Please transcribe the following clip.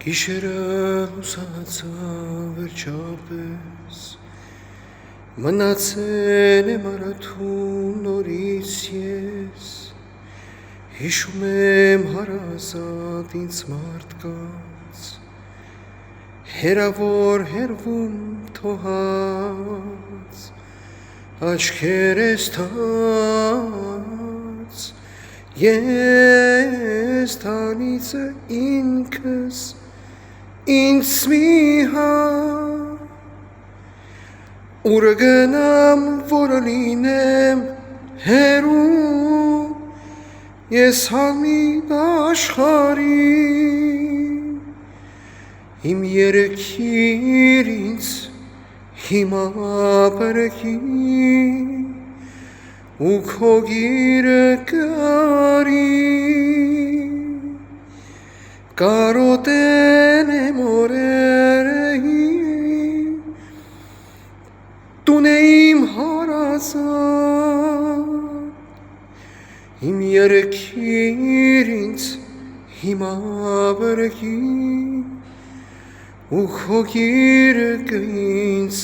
Գիշերը լուսացավ վերջապես, մնացել եմ արթուն նորից ես, հիշում եմ հարազատ ինձ մարդկանց, հեռավոր հեռվում թողած, աչքերս թաց, ես թանիցը ինքս, ինձ մի ուր գնամ, որ լինեմ հեռու, ես համին աշխարհի, իմ երգիր ինձ հիմա բերքի, ու քո գիրը կարի, կարոտեն եմ օրերը տուն է իմ հարազատ, իմ երգիր ինձ հիմա բերքի, ու քո գիրը ինձ